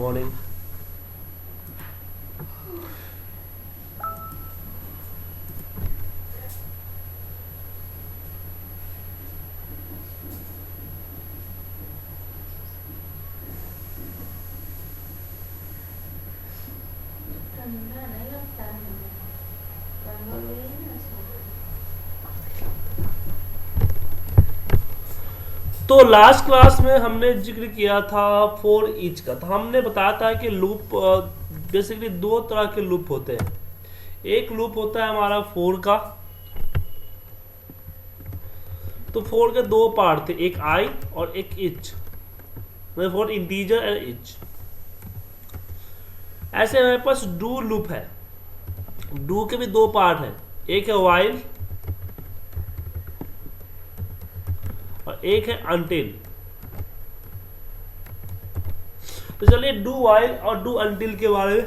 Morning. ठंडा नहीं लगता है मुझे, कंबल ले ना सो। तो लास्ट क्लास में हमने जिक्र किया था फॉर ईच का। तो हमने बताया था कि लूप बेसिकली दो तरह के लूप होते हैं। एक लूप होता है हमारा फोर का। तो फोर के दो पार्ट थे, एक आई और एक इच, मतलब फॉर इंटीजर एंड इच। ऐसे हमारे पास डू लूप है। डू के भी दो पार्ट हैं, एक है वाइल और एक है अनटिल। तो चलिए डू वाइल और डू अनटिल के बारे में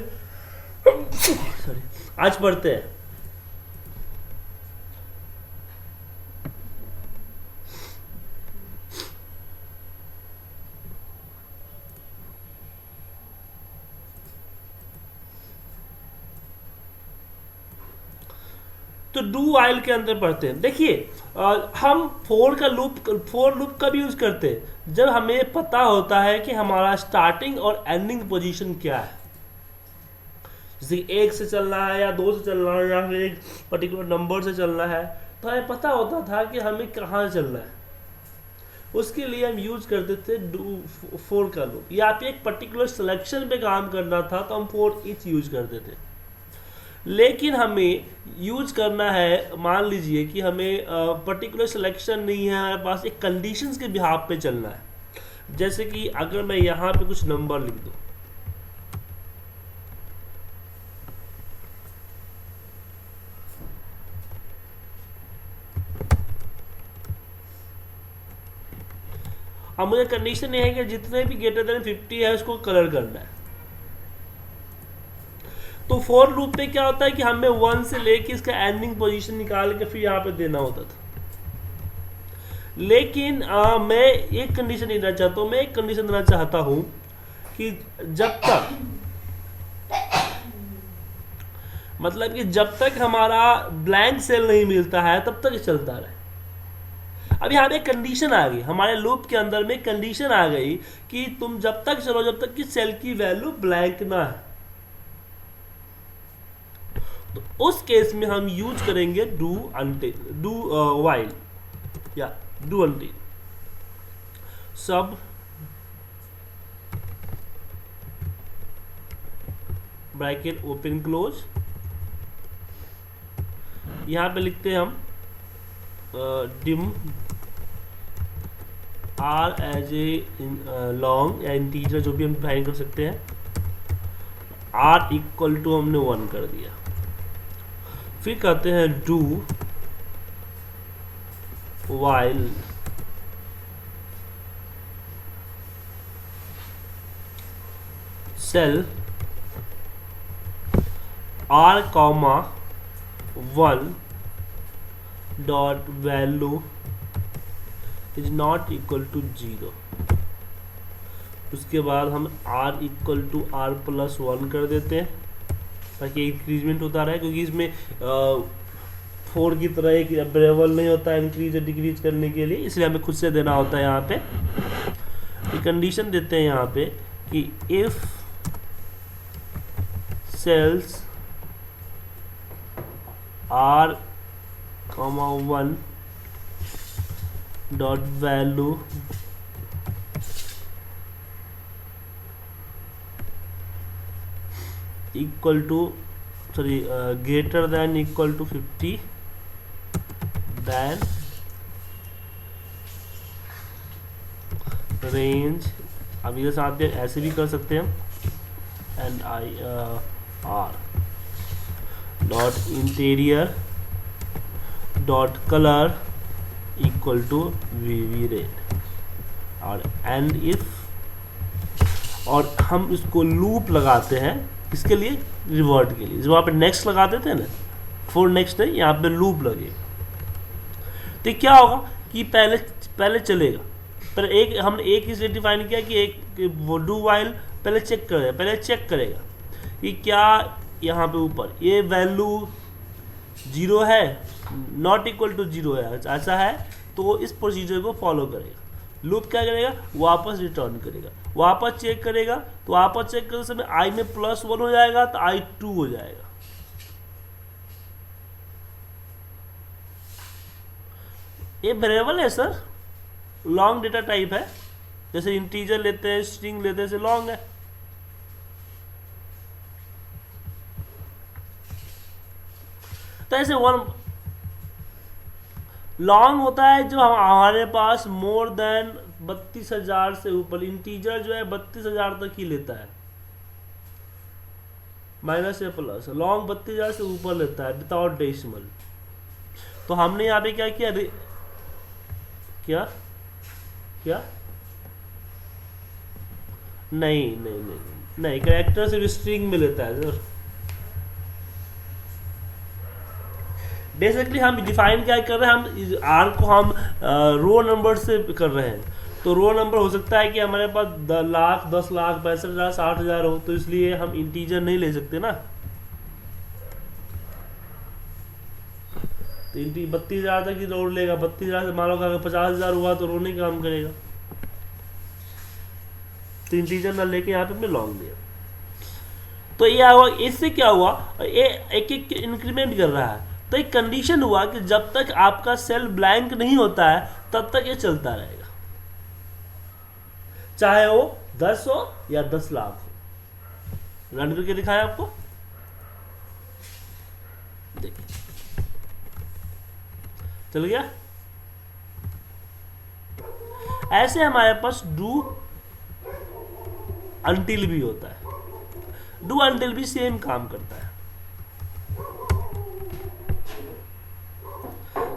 सॉरी आज पढ़ते हैं। तो डू वाइल के अंदर पढ़ते हैं। देखिए हम फोर लूप का भी यूज करते हैं जब हमें पता होता है कि हमारा स्टार्टिंग और एंडिंग पोजीशन क्या है। जैसे एक से चलना है या दो से चलना है या फिर एक पर्टिकुलर नंबर से चलना है, तो हमें पता होता था कि हमें कहाँ चलना है। उसके लिए हम यूज करते थे डू फोर का लूप। या फिर एक पर्टिकुलर सिलेक्शन पे काम करना था तो हम फोर ईच यूज करते थे। लेकिन हमें यूज करना है, मान लीजिए कि हमें पर्टिकुलर सिलेक्शन नहीं है, हमारे पास एक कंडीशंस के बिहाफ पे चलना है। जैसे कि अगर मैं यहाँ पे कुछ नंबर लिख दूँ, अब मुझे कंडीशन ये है कि जितने भी ग्रेटर देन 50 है उसको कलर करना है। तो फॉर लूप में क्या होता है कि हमें 1 से लेके इसका एंडिंग पोजीशन निकाल के फिर यहाँ पे देना होता था। लेकिन मैं एक कंडीशन नहीं देना चाहता हूँ, मैं एक कंडीशन देना चाहता हूँ कि जब तक, मतलब कि जब तक हमारा ब्लैंक सेल नहीं मिलता है तब तक चलता रहे। अब यहाँ पे कंडीशन आ गई, हमारे लूप के अंदर में कंडीशन आ गई कि तुम जब तक चलो जब तक कि सेल की वैल्यू ब्लैंक ना है। तो उस केस में हम यूज करेंगे डू अनटिल, डू वाइल या डू अनटिल। सब ब्रैकेट ओपन क्लोज, यहां पे लिखते हैं हम dim R as a long या इंटीजर, जो भी हम डिफाइन कर सकते हैं। आर इक्वल टू हमने 1 कर दिया। फिर कहते हैं do while cell R comma 1 dot value is not equal to 0। उसके बाद हम r equal to R plus 1 कर देते हैं ताकि इंक्रीजमेंट होता रहे, क्योंकि इसमें 4 की तरह एक वेरिएबल नहीं होता है इंक्रीज और डिक्रीज करने के लिए, इसलिए हमें खुद से देना होता है। यहाँ पे कंडीशन देते हैं यहाँ पे कि if cells r comma 1 dot value equal to greater than equal to 50 then range. अब ये साथ में ऐसे भी कर सकते हैं, and I R dot interior dot colour equal to V red और एंड इफ, और हम इसको लूप लगाते हैं इसके लिए, रिवर्ट के लिए। जब वहाँ पे नेक्स्ट लगा देते हैं ना, फॉर नेक्स्ट है, यहाँ पे लूप लगे तो क्या होगा कि पहले चलेगा। पर एक हमने एक इसलिए डिफाइन किया कि एक वो डू वाइल पहले चेक करेगा कि क्या यहाँ पे ऊपर ये वैल्यू 0 है, नॉट इक्वल टू 0 है, ऐसा है तो इस प्रोसीजर को फॉलो करेगा। लूप क्या करेगा, वापस रिटर्न करेगा, वापस चेक करेगा, तो वापस चेक करते समय आई में +1 हो जाएगा तो आई 2 हो जाएगा। ये वेरिएबल है सर, लॉन्ग डेटा टाइप है, जैसे इंटीजर लेते हैं, स्ट्रिंग लेते हैं, जैसे लॉन्ग है। तो ऐसे वन लॉन्ग होता है जो हमारे पास मोर देन 32,000 से ऊपर, इंटीजर जो है 32,000 तक ही लेता है, माइनस या प्लस, लॉन्ग 32,000 से ऊपर लेता है विदाउट डेसिमल। तो हमने यहाँ पे क्या किया, क्या नहीं कैरेक्टर से स्ट्रिंग में लेता है सर। बेसिकली हम डिफाइन क्या कर रहे हैं, हम आर को हम रो नंबर से कर रहे हैं। तो रो नंबर हो सकता है कि हमारे पास 10 लाख 65,000 60,000 हो, तो इसलिए हम इंटीजर नहीं ले सकते ना। तो 32,000 तक ही रो लेगा, 32,000 से मान लो अगर 50,000 हुआ तो रो नहीं काम करेगा, तो इंटीजर ना लेके यहाँ पे हमने लॉन्ग दिया। तो ये हुआ, इससे क्या हुआ, ये एक इंक्रीमेंट कर रहा है। तो एक कंडीशन हुआ कि जब तक आपका सेल ब्लैंक नहीं होता है तब तक ये चलता रहेगा, चाहे वो 10 हो या 10 लाख हो। रन करके दिखाया आपको, देखिए चल गया। ऐसे हमारे पास डू अनटिल भी होता है, डू अनटिल भी सेम काम करता है,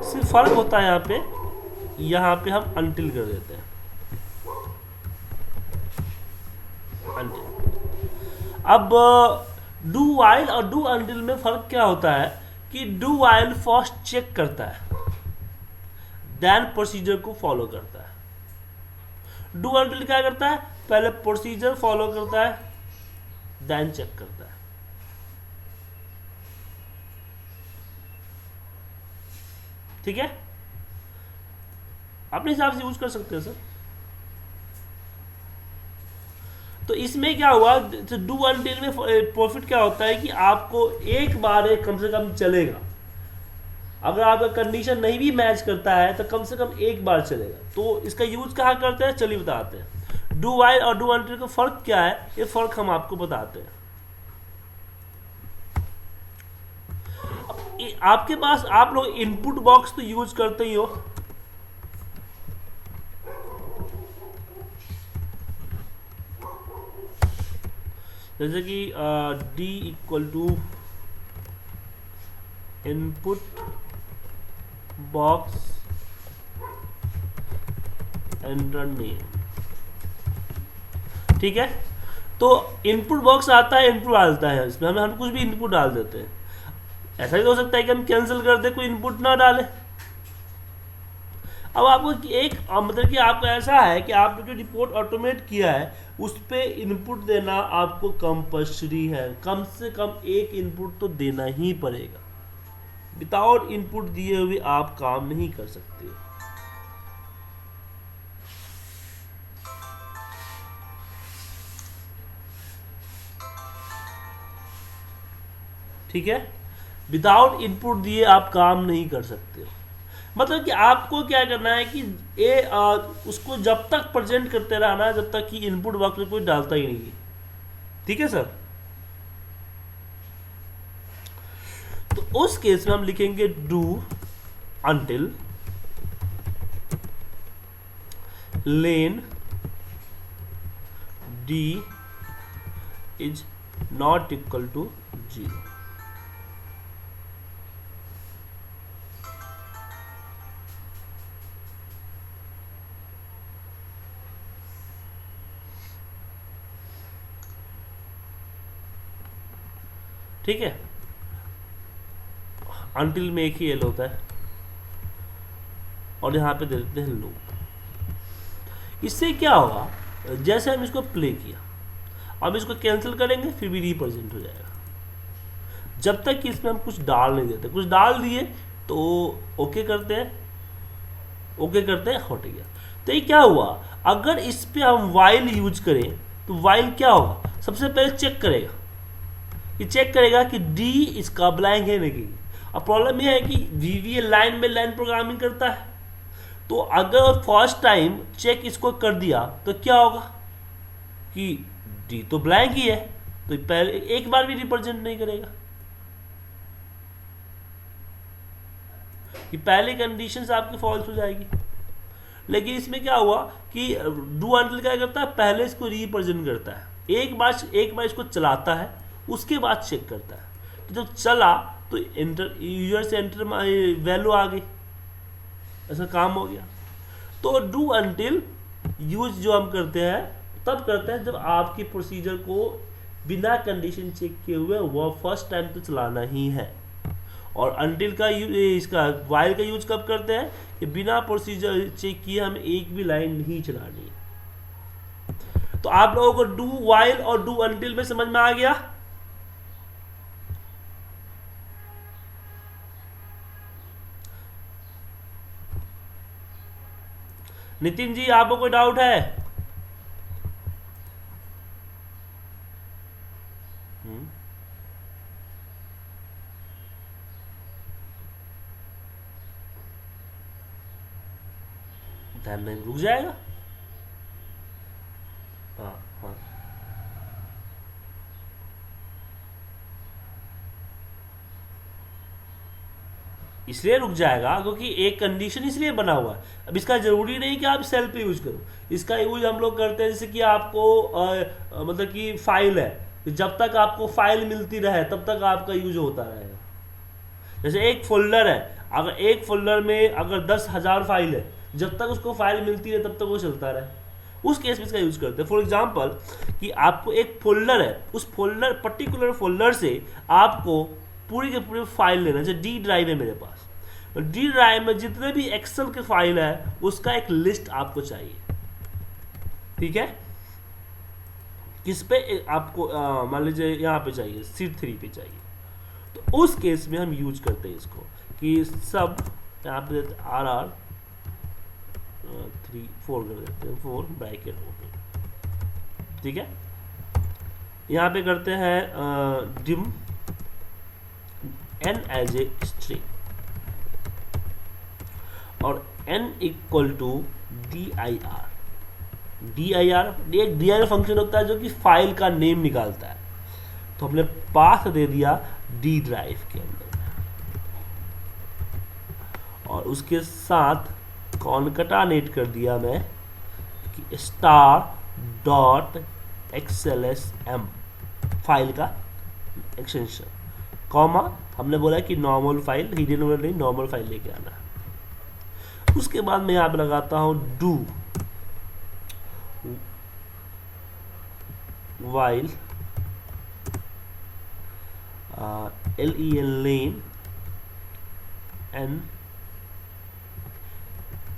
सिर्फ फर्क होता है यहाँ पे हम अनटिल कर देते हैं, अनटिल। अब डू वाइल और डू अनटिल में फर्क क्या होता है कि डू वाइल फर्स्ट चेक करता है, देन प्रोसीजर को फॉलो करता है। डू अनटिल क्या करता है, पहले प्रोसीजर फॉलो करता है, देन चेक करता है। ठीक है, अपने हिसाब से यूज कर सकते हैं सर। तो इसमें क्या हुआ, डू अनटिल में प्रॉफिट क्या होता है कि आपको एक बार कम से कम चलेगा। अगर आपका कंडीशन नहीं भी मैच करता है तो कम से कम एक बार चलेगा। तो इसका यूज कहाँ करते हैं, चलिए बताते हैं। डू वाइल और डू अनटिल का फर्क क्या है, ये फर्क हम आपको बताते हैं। आपके पास आप लोग इनपुट बॉक्स तो यूज करते ही हो, जैसे कि D equal to input box enter name. ठीक है, तो इनपुट बॉक्स आता है, इनपुट डालता है, इसमें हम कुछ भी इनपुट डाल देते हैं। ऐसा भी हो सकता है कि हम कैंसिल कर दे, कोई इनपुट ना डाले। अब आपको एक मतलब कि आपका ऐसा है कि आपने जो रिपोर्ट ऑटोमेट किया है उस पर इनपुट देना आपको कंपल्सरी है, कम से कम एक इनपुट तो देना ही पड़ेगा। विदाउट इनपुट दिए हुए आप काम नहीं कर सकते। ठीक है, विदाउट इनपुट दिए आप काम नहीं कर सकते हो। मतलब कि आपको क्या करना है कि उसको जब तक प्रेजेंट करते रहना जब तक कि इनपुट बॉक्स में कोई डालता ही नहीं है। ठीक है सर, तो उस केस में हम लिखेंगे do until len D is not equal to 0। ठीक है, अनटिल में एक ही एल होता है और यहाँ पे दे देते हैं लूप। इससे क्या होगा, जैसे हम इसको प्ले किया, अब इसको कैंसिल करेंगे फिर भी रिप्रेजेंट हो जाएगा, जब तक कि इसमें हम कुछ डाल नहीं देते। कुछ डाल दिए तो ओके करते हैं, ओके करते हैं, हट गया। तो ये क्या हुआ, अगर इस पे हम वाइल यूज करें तो वाइल क्या होगा, सबसे पहले चेक करेगा, ये चेक करेगा कि डी इसका ब्लैंक है नहीं। अब प्रॉब्लम यह है कि वीवीए लाइन में लाइन प्रोग्रामिंग करता है, तो अगर फर्स्ट टाइम चेक इसको कर दिया तो क्या होगा कि डी तो ब्लैंक ही है, तो पहले एक बार भी रिप्रेजेंट नहीं करेगा। कि पहले कंडीशंस आपकी फॉल्स हो जाएगी। लेकिन इसमें क्या हुआ कि डू अनटिल क्या करता है, पहले इसको रिप्रेजेंट करता है, एक बार इसको चलाता है, उसके बाद चेक करता है। तो जब चला तो एंटर यूजर से एंटर वैल्यू आ गई, ऐसा काम हो गया। तो डू अनटिल यूज जो हम करते हैं तब करते हैं जब आपकी प्रोसीजर को बिना कंडीशन चेक किए हुए वह फर्स्ट टाइम तो चलाना ही है। और अनटिल का इसका वाइल का यूज कब करते हैं कि बिना प्रोसीजर चेक किए हमें एक भी लाइन नहीं चलानी है। तो आप लोगों को डू वाइल और डू अनटिल में समझ में आ गया। नितिन जी आपको कोई डाउट है? ध्यान नहीं, रुक जाएगा। हाँ हाँ, इसलिए रुक जाएगा क्योंकि एक कंडीशन इसलिए बना हुआ है। अब इसका जरूरी नहीं कि आप सेल पे यूज करो, इसका यूज हम लोग करते हैं जैसे कि आपको मतलब कि फाइल है, जब तक आपको फाइल मिलती रहे तब तक आपका यूज होता रहेगा। जैसे एक फोल्डर है, अगर एक फोल्डर में अगर 10,000 फाइल है, जब तक उसको फाइल मिलती है तब तक वो चलता रहे, उस केस में इसका यूज करते हैं। फॉर एग्जांपल कि आपको एक फोल्डर है, उस फोल्डर पर्टिकुलर फोल्डर से आपको पूरी के पूरी फाइल लेना। जैसे डी ड्राइव है मेरे पास, तो डी ड्राइव में जितने भी एक्सेल के फाइल है उसका एक लिस्ट आपको चाहिए, ठीक है। किस पे आपको मान लीजिए यहाँ पे चाहिए, शीट 3 पे चाहिए, तो उस केस में हम यूज करते हैं इसको कि सब यहाँ पे आर आर 4 कर देते हैं, 4 ब्रैकेट ओपन, ठीक है। यहाँ पे करते हैं dim n as a string और n इक्वल टू dir। एक dir फंक्शन होता है जो कि फाइल का नेम निकालता है, तो हमने पाथ दे दिया डी ड्राइव के अंदर और उसके साथ कॉनकैटिनेट कर दिया मैं कि star.xlsm फाइल का एक्सटेंशन, कॉमा हमने बोला कि नॉर्मल फाइल, हिडन वर्ड नहीं, नॉर्मल फाइल लेके आना है। उसके बाद मैं यहाँ पे लगाता हूँ do while len n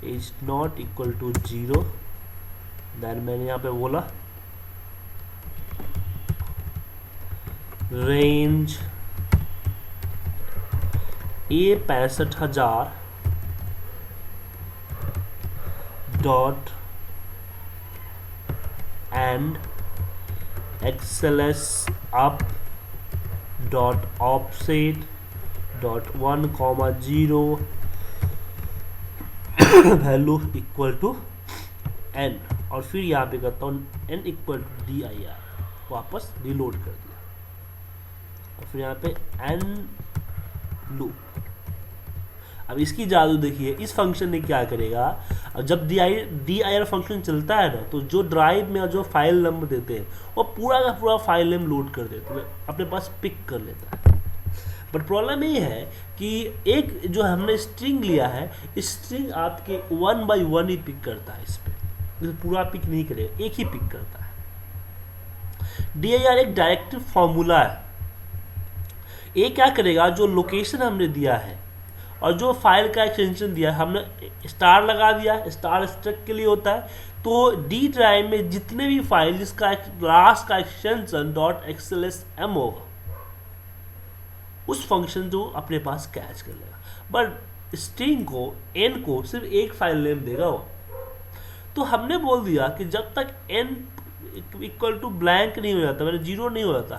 is not equal to 0, then मैंने यहाँ पे बोला range A 65,000 dot end XLS up dot offset dot 1,0 value equal to n, और फिर यहाँ पे करता हूँ n इक्वल टू dir, वापस रिलोड कर दिया और फिर यहाँ पे n लूप। अब इसकी जादू देखिए, इस फंक्शन ने क्या करेगा, अब जब dir फंक्शन चलता है ना, तो जो ड्राइव में जो फाइल नंबर देते हैं वो पूरा का पूरा फाइल नेम लोड कर देते हैं, अपने पास पिक कर लेता है। बट प्रॉब्लम ये है कि एक जो हमने स्ट्रिंग लिया है, इस स्ट्रिंग आपके 1 by 1 ही पिक करता है, इस पर पूरा पिक नहीं करेगा, एक ही पिक करता है। dir एक डायरेक्टिव फॉर्मूला है, ये क्या करेगा, जो लोकेशन हमने दिया है और जो फाइल का एक्सटेंशन दिया है, हमने स्टार लगा दिया, स्टार स्ट्रक्ट के लिए होता है, तो डी ड्राइव में जितने भी फाइल जिसका लास्ट का एक्सटेंशन डॉट XLSM होगा उस फंक्शन जो अपने पास कैच कर लेगा, बट स्ट्रिंग को n को सिर्फ एक फाइल नेम देगा वो। तो हमने बोल दिया कि जब तक n इक्वल टू ब्लैंक नहीं हो जाता, मैंने जीरो नहीं हो जाता,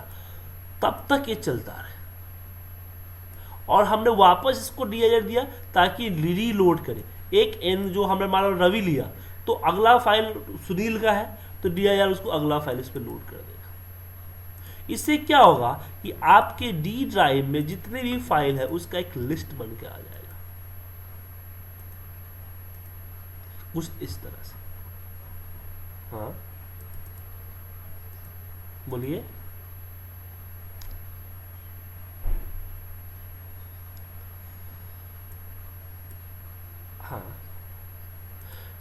तब तक ये चलता रहे। और हमने वापस इसको dir दिया ताकि रीलोड करे। एक n जो हमने मान लो रवि लिया, तो अगला फाइल सुनील का है, तो dir उसको अगला फाइल इस पर लोड कर देगा। इससे क्या होगा कि आपके डी ड्राइव में जितने भी फाइल है उसका एक लिस्ट बन के आ जाएगा, कुछ इस तरह से। हाँ बोलिए। हाँ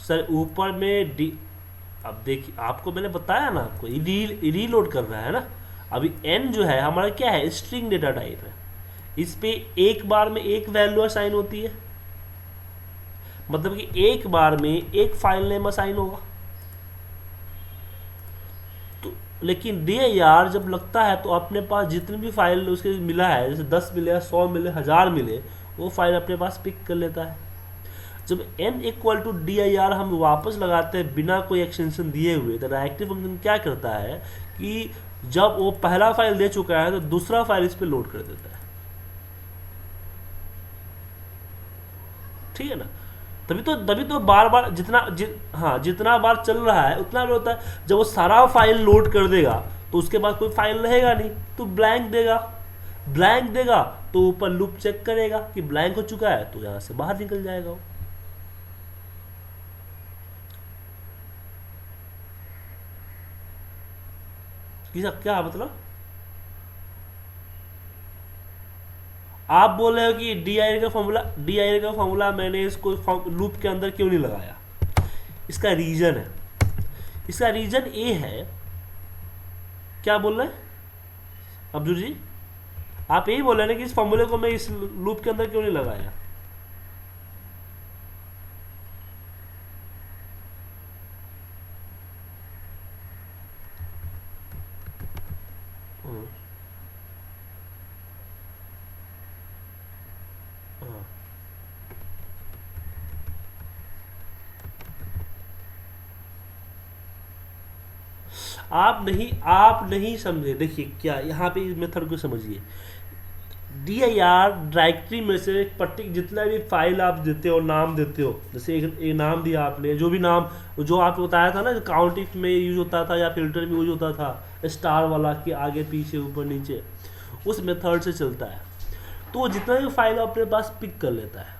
सर, ऊपर में डी, अब देखिए आपको मैंने बताया ना, आपको रीलोड कर रहा है ना। अभी n जो है हमारा क्या है, स्ट्रिंग डेटा टाइप है। इस पे एक बार में एक वैल्यू असाइन होती है, मतलब कि एक बार में एक फाइल नेम असाइन होगा। तो लेकिन dir जब लगता है तो अपने पास जितने भी फाइल उसके मिला है, जैसे 10 मिले, 100 मिले, 1000 मिले, वो फाइल अपने पास पिक कर लेता है। जब n इक्वल टू dir हम वापस लगाते हैं बिना कोई एक्सटेंशन दिए हुए, तो डायरेक्टिव फंक्शन क्या करता है कि जब वो पहला फाइल दे चुका है तो दूसरा फाइल इस पे लोड कर देता है। ठीक है ना। तभी तो बार बार जितना बार चल रहा है उतना बार होता है। जब वो सारा फाइल लोड कर देगा तो उसके बाद कोई फाइल रहेगा नहीं, तो ब्लैंक देगा तो ऊपर लूप चेक करेगा कि ब्लैंक हो चुका है, तो यहां से बाहर निकल जाएगा वो। क्या मतलब, आप बोल रहे हो कि dir का फॉर्मूला मैंने इसको लूप के अंदर क्यों नहीं लगाया? इसका रीजन ये है। क्या बोल रहे हैं अब्दुल जी? आप यही बोल रहे हैं ना कि इस फॉर्मूले को मैं इस लूप के अंदर क्यों नहीं लगाया? आप नहीं समझे। देखिए क्या, यहाँ पे इस मेथड को समझिए। dir डायरेक्टरी में से जितना भी फाइल आप देते हो, नाम देते हो, जैसे एक नाम दिया आपने, जो भी नाम जो आपको बताया था ना, काउंट इफ में यूज होता था या फिल्टर में यूज होता था, स्टार वाला कि आगे पीछे ऊपर नीचे, उस मेथड से चलता है। तो जितना भी फाइल अपने पास पिक कर लेता है,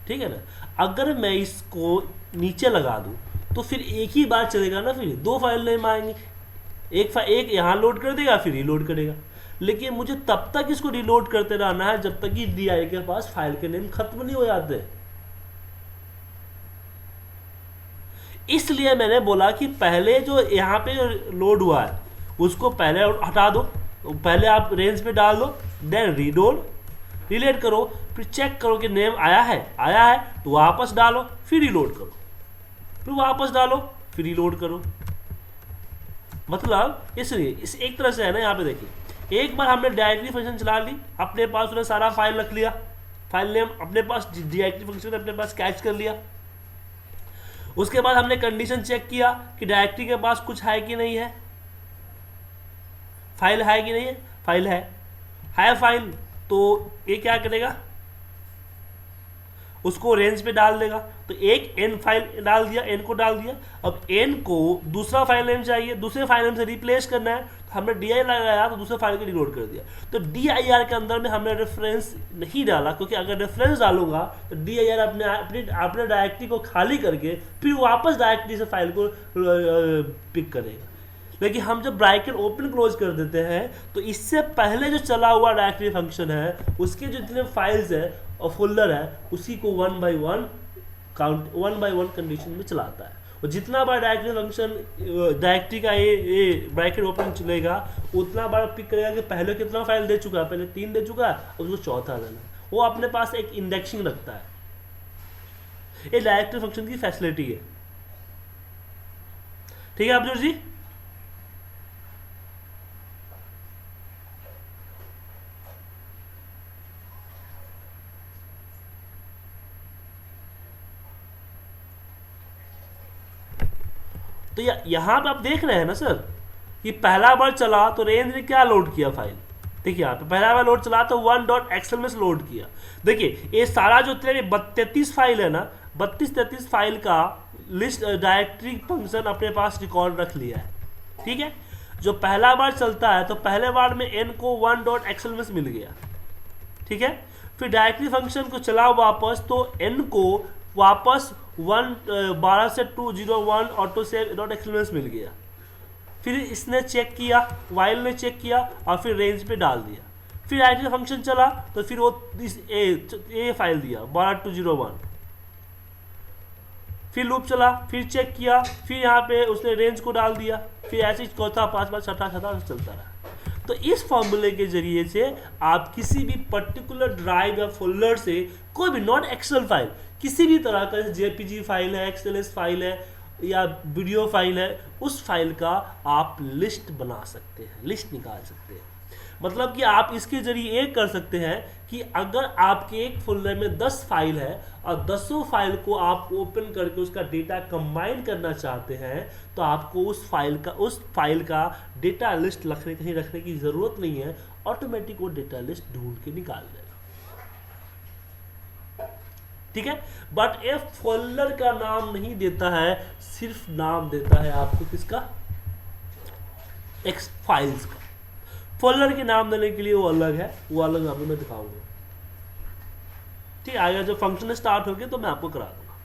ठीक है ना। अगर मैं इसको नीचे लगा दूँ तो फिर एक ही बार चलेगा ना, फिर दो फाइल नेम आएंगे, एक यहाँ लोड कर देगा फिर रीलोड करेगा। लेकिन मुझे तब तक इसको रीलोड करते रहना है जब तक कि dir के पास फाइल के नेम खत्म नहीं हो जाते। इसलिए मैंने बोला कि पहले जो यहाँ पे लोड हुआ है उसको पहले हटा दो, पहले आप रेंज पे डाल दो, देन रिलेट करो, फिर चेक करो कि नेम आया है तो वापस डालो, फिर रिलोड करो, फिर वापस डालो, फिर रिलोड करो। मतलब इसलिए इस एक तरह से है ना। यहाँ पे देखिए, एक बार हमने डायरेक्टरी फंक्शन चला ली, अपने पास उसने सारा फाइल रख लिया, फाइल नेम अपने पास डायरेक्टरी फंक्शन अपने पास कैच कर लिया। उसके बाद हमने कंडीशन चेक किया कि डायरेक्टरी के पास कुछ है कि नहीं है, फाइल है कि नहीं है, फाइल है फाइल, तो ये क्या करेगा, उसको रेंज पे डाल देगा। तो एक n फाइल डाल दिया, n को डाल दिया। अब n को दूसरा फाइल नेम चाहिए, दूसरे फाइल नेम से रिप्लेस करना है, तो हमने dir लगाया तो दूसरे फाइल को रिलोड कर दिया। तो dir के अंदर में हमने रेफरेंस नहीं डाला, क्योंकि अगर रेफरेंस डालूंगा तो dir अपने डायरेक्टरी को खाली करके फिर वापस डायरेक्टरी से फाइल को पिक करेगा। लेकिन हम जब ब्रैकेट ओपन क्लोज कर देते हैं तो इससे पहले जो चला हुआ डायरेक्टरी फंक्शन है उसके जो जितने फाइल्स है और फोल्डर है उसी को 1 by 1 कंडीशन में चलाता है। और जितना बार डायरेक्टरी फंक्शन डायरेक्टरी का ये ब्रैकेट ओपन चलेगा उतना बार पिक करेगा कि पहले कितना फाइल दे चुका है, पहले 3 दे चुका है और उसको चौथा देना। वो अपने पास एक इंडेक्सिंग रखता है। ये डायरेक्टरी फंक्शन की फैसिलिटी है। ठीक है अब्दुल जी। तो यहाँ पे आप देख रहे हैं ना सर कि पहला बार चला तो रेंज ने क्या लोड किया फाइल। देखिए यहाँ पे पहला बार लोड चला तो 1.xml में लोड किया। देखिए ये सारा जो तेरे 33 फाइल है ना, 32-33 फाइल का लिस्ट डायरेक्टरी फंक्शन अपने पास रिकॉर्ड रख लिया है। ठीक है, जो पहला बार चलता है तो पहले बार में n को 1.xml मिल गया। ठीक है, फिर डायरेक्टरी फंक्शन को चलाओ वापस तो n को वापस 12 से 201 ऑटो सेव डॉट एक्सएलएस मिल गया। फिर इसने चेक किया, वाइल ने चेक किया और फिर रेंज पे डाल दिया। फिर डायरेक्टरी फंक्शन चला तो फिर वो ए फाइल दिया 12201। फिर लूप चला, फिर चेक किया, फिर यहाँ पे उसने रेंज को डाल दिया। फिर ऐसे ही चौथा, पांचवा, छठा चलता रहा। तो इस फॉर्मूले के जरिए से आप किसी भी पर्टिकुलर ड्राइव या फोल्डर से कोई भी नॉट एक्सेल फाइल, किसी भी तरह का जेपीजी फाइल है, एक्सएलएस फाइल है या वीडियो फाइल है, उस फाइल का आप लिस्ट बना सकते हैं, लिस्ट निकाल सकते हैं। मतलब कि आप इसके जरिए एक कर सकते हैं कि अगर आपके एक फोल्डर में 10 फाइल है और 10 फाइल को आप ओपन करके उसका डेटा कंबाइन करना चाहते हैं तो आपको उस फाइल का डेटा लिस्ट कहीं रखने की ज़रूरत नहीं है, ऑटोमेटिक वो डेटा लिस्ट ढूंढ के निकाल देगा। ठीक है, बट ये फोल्डर का नाम नहीं देता है, सिर्फ नाम देता है आपको किसका, एक्स फाइल्स का। फोल्डर के नाम देने के लिए वो अलग है, वो अलग आपको मैं दिखाऊंगा। ठीक है, आगे जो फंक्शन स्टार्ट हो गया तो मैं आपको करा दूंगा।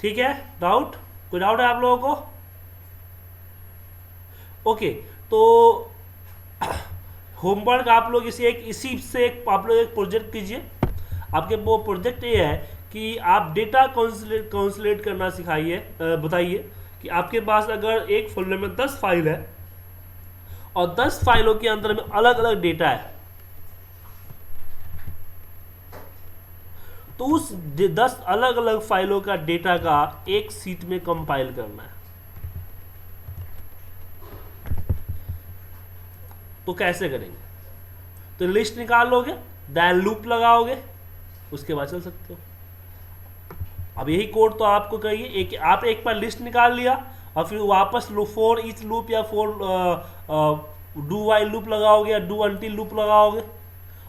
ठीक है, डाउट, कोई डाउट है आप लोगों को? ओके, तो होमवर्क आप लोग इसी से आप लोग एक प्रोजेक्ट कीजिए। आपके वो प्रोजेक्ट ये है कि आप डेटा काउंसलेट करना सिखाइए। बताइए कि आपके पास अगर एक फोल्डर में 10 फाइल है और 10 फाइलों के अंदर में अलग अलग डेटा है, तो उस 10 अलग अलग फाइलों का डेटा का एक सीट में कंपाइल करना है। तो कैसे करेंगे? तो लिस्ट निकाल लोगे, देन लूप लगाओगे, उसके बाद चल सकते हो। अब यही कोड तो आपको कहिए, आप एक बार लिस्ट निकाल लिया और फिर वापस फॉर ईच लूप या फॉर डू वाइल लूप लगाओगे या डू अनटिल लूप लगाओगे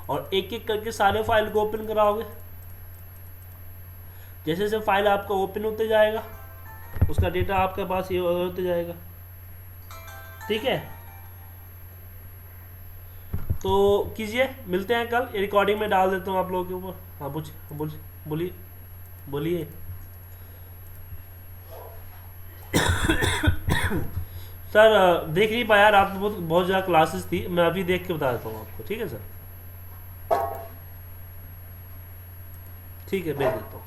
और एक एक करके सारे फाइल को ओपन कराओगे। जैसे जैसे फाइल आपका ओपन होते जाएगा उसका डेटा आपके पास ये होते जाएगा। ठीक है, तो कीजिए, मिलते हैं कल। रिकॉर्डिंग में डाल देता हूँ आप लोगों के ऊपर। हाँ बोलिए बोलिए। सर देख नहीं पाया, रात में बहुत ज़्यादा क्लासेस थी, मैं अभी देख के बता देता हूँ आपको। ठीक है सर, ठीक है, भेज देता हूँ।